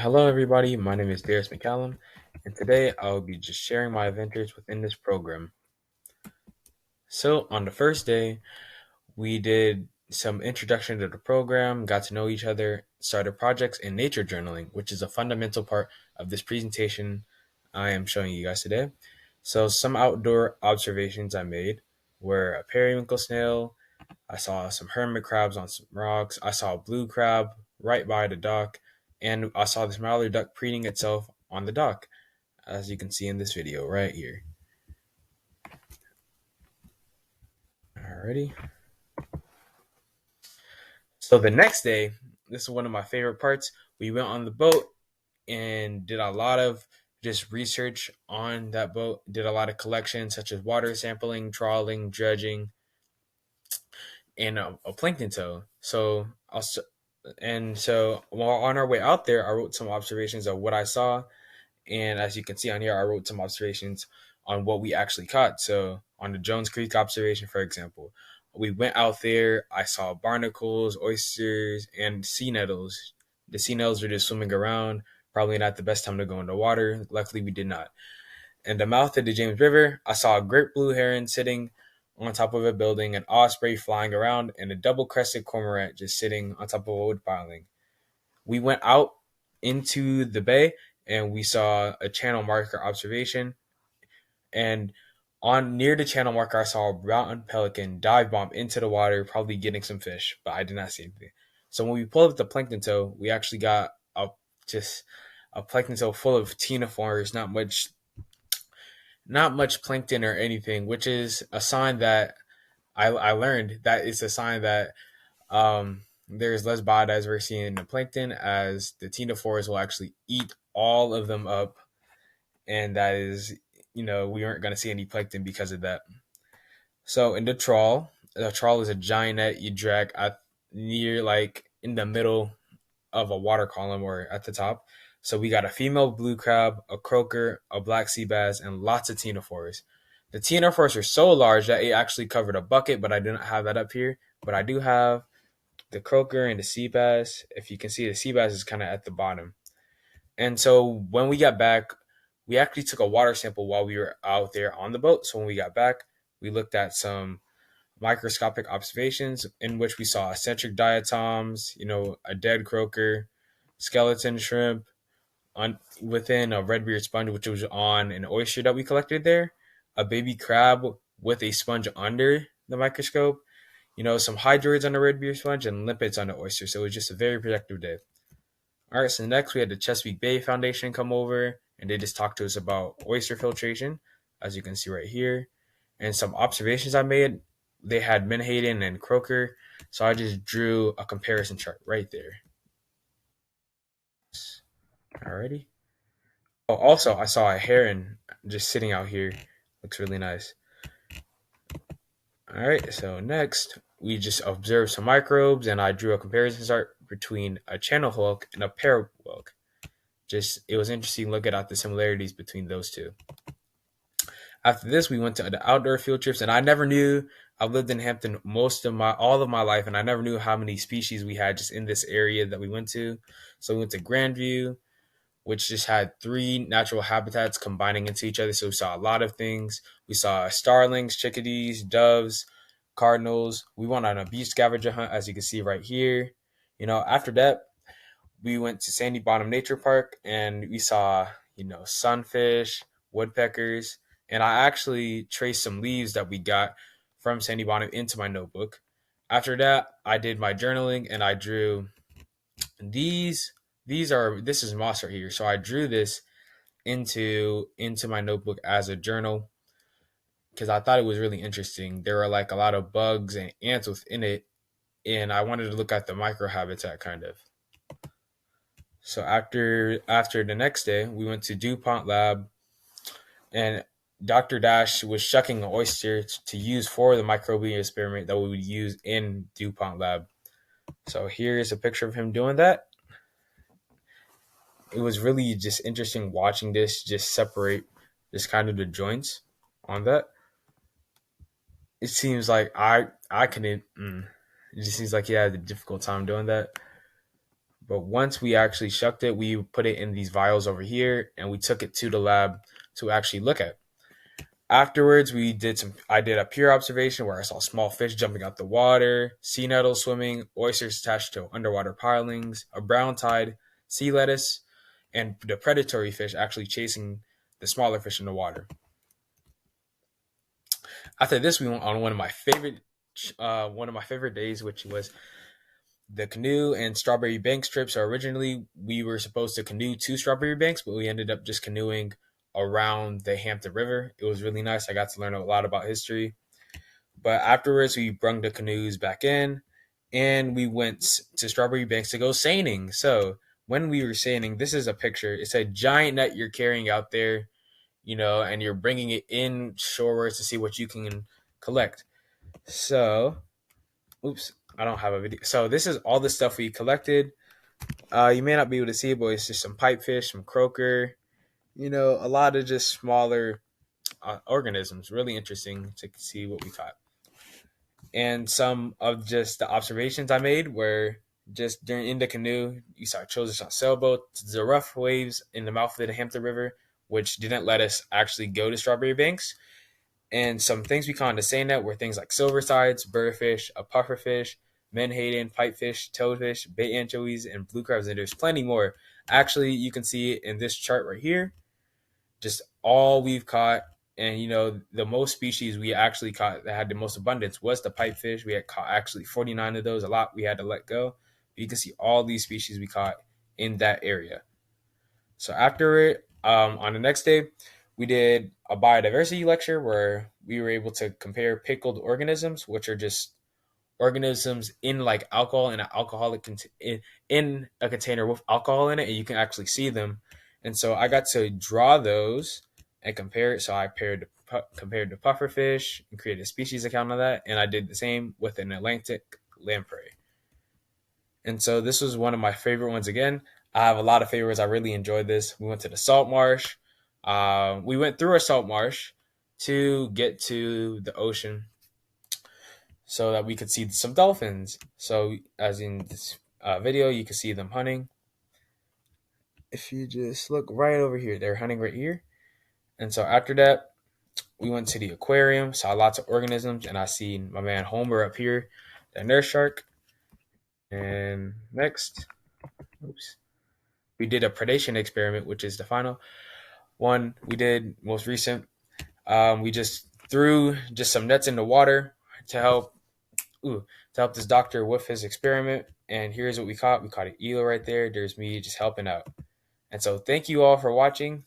Hello, everybody. My name is Darius McCallum, and today I'll be just sharing my adventures within this program. So, on the first day, we did some introduction to the program, got to know each other, started projects and nature journaling, which is a fundamental part of this presentation I am showing you guys today. So, some outdoor observations I made were a periwinkle snail. I saw some hermit crabs on some rocks. I saw a blue crab right by the dock, and I saw this mallard duck preening itself on the dock, as you can see in this video right here. Alrighty. So the next day, this is one of my favorite parts. We went on the boat and did a lot of just research on that boat, did a lot of collections such as water sampling, trawling, dredging, and a plankton tow. So while on our way out there, I wrote some observations of what I saw. And as you can see on here, I wrote some observations on what we actually caught. So on the Jones Creek observation, for example, we went out there. I saw barnacles, oysters, and sea nettles. The sea nettles were just swimming around. Probably not the best time to go in the water. Luckily, we did not. In the mouth of the James River, I saw a great blue heron sitting on top of a building, an osprey flying around, and a double-crested cormorant just sitting on top of a wood piling. We went out into the bay and we saw a channel marker observation. And on near the channel marker, I saw a brown pelican dive bomb into the water, probably getting some fish, but I did not see anything. So when we pulled up the plankton tow, we actually got just a plankton tow full of ctenophores, not much plankton or anything, which is a sign that I learned that it's a sign that there's less biodiversity in the plankton, as the ctenophores will actually eat all of them up, and that is, we aren't going to see any plankton because of that. So in the trawl is a giant net you drag at near, like, in the middle of a water column or at the top. So we got a female blue crab, a croaker, a black sea bass, and lots of ctenophores. The ctenophores are so large that it actually covered a bucket, but I do not have that up here. But I do have the croaker and the sea bass. If you can see, the sea bass is kind of at the bottom. And so when we got back, we actually took a water sample while we were out there on the boat. So when we got back, we looked at some microscopic observations in which we saw eccentric diatoms, a dead croaker, skeleton shrimp within a redbeard sponge, which was on an oyster that we collected there, a baby crab with a sponge under the microscope, some hydroids on the redbeard sponge, and limpets on the oyster. So it was just a very productive day. All right, so next we had the Chesapeake Bay Foundation come over, and they just talked to us about oyster filtration, as you can see right here, and some observations I made. They had menhaden and croaker, so I just drew a comparison chart right there. Alrighty. Oh, also, I saw a heron just sitting out here. Looks really nice. All right, so next we just observed some microbes, and I drew a comparison chart between a channel whelk and a pear whelk. It was interesting looking at the similarities between those two. After this, we went to the outdoor field trips, and I never knew. I've lived in Hampton all of my life, and I never knew how many species we had just in this area that we went to. So we went to Grandview, which just had three natural habitats combining into each other. So we saw a lot of things. We saw starlings, chickadees, doves, cardinals. We went on a beach scavenger hunt, as you can see right here. After that, we went to Sandy Bottom Nature Park, and we saw, sunfish, woodpeckers, and I actually traced some leaves that we got from Sandy Bottom into my notebook. After that, I did my journaling, and I drew these. This is moss right here, so I drew this into my notebook as a journal because I thought it was really interesting. There were like a lot of bugs and ants within it, and I wanted to look at the microhabitat kind of. So after the next day, we went to DuPont Lab, and Dr. Dash was shucking an oyster to use for the microbial experiment that we would use in DuPont Lab. So here's a picture of him doing that. It was really just interesting watching this just separate just kind of the joints on that. It seems like I couldn't. It just seems like he had a difficult time doing that. But once we actually shucked it, we put it in these vials over here, and we took it to the lab to actually look at. Afterwards, I did a pure observation where I saw small fish jumping out the water, sea nettles swimming, oysters attached to underwater pilings, a brown tide, sea lettuce, and the predatory fish actually chasing the smaller fish in the water. After this, we went on one of my favorite days, which was the canoe and Strawberry Banks trip. So originally we were supposed to canoe to Strawberry Banks, but we ended up just canoeing around the Hampton River. It was really nice. I got to learn a lot about history. But afterwards, we brung the canoes back in, and we went to Strawberry Banks to go seining. So when we were seining, this is a picture. It's a giant net you're carrying out there, and you're bringing it in shorewards to see what you can collect. So, oops, I don't have a video. So this is all the stuff we collected. You may not be able to see it, but it's just some pipefish, some croaker, a lot of just smaller organisms. Really interesting to see what we caught. And some of just the observations I made were just during in the canoe, you saw children on sailboats, the rough waves in the mouth of the Hampton River, which didn't let us actually go to Strawberry Banks. And some things we caught in the seine net were things like silver sides, birdfish, a pufferfish, menhaden, pipefish, toadfish, bay anchovies, and blue crabs. And there's plenty more. Actually, you can see it in this chart right here. Just all we've caught. And, the most species we actually caught that had the most abundance was the pipefish. We had caught actually 49 of those, a lot we had to let go. But you can see all these species we caught in that area. So after it, on the next day, we did a biodiversity lecture where we were able to compare pickled organisms, which are just organisms in like alcohol in an alcoholic in a container with alcohol in it, and you can actually see them. And so I got to draw those and compare it. So I compared the pufferfish and created a species account of that, and I did the same with an Atlantic lamprey. And so this was one of my favorite ones again. I have a lot of favorites. I really enjoyed this. We went to the salt marsh. We went through a salt marsh to get to the ocean so that we could see some dolphins. So as in this video, you can see them hunting. If you just look right over here, they're hunting right here. And so after that, we went to the aquarium, saw lots of organisms, and I seen my man Homer up here, the nurse shark. And next, we did a predation experiment, which is the final one we did most recent. We just threw just some nets in the water to help this doctor with his experiment. And here's what we caught. We caught an eel right there. There's me just helping out. And so thank you all for watching.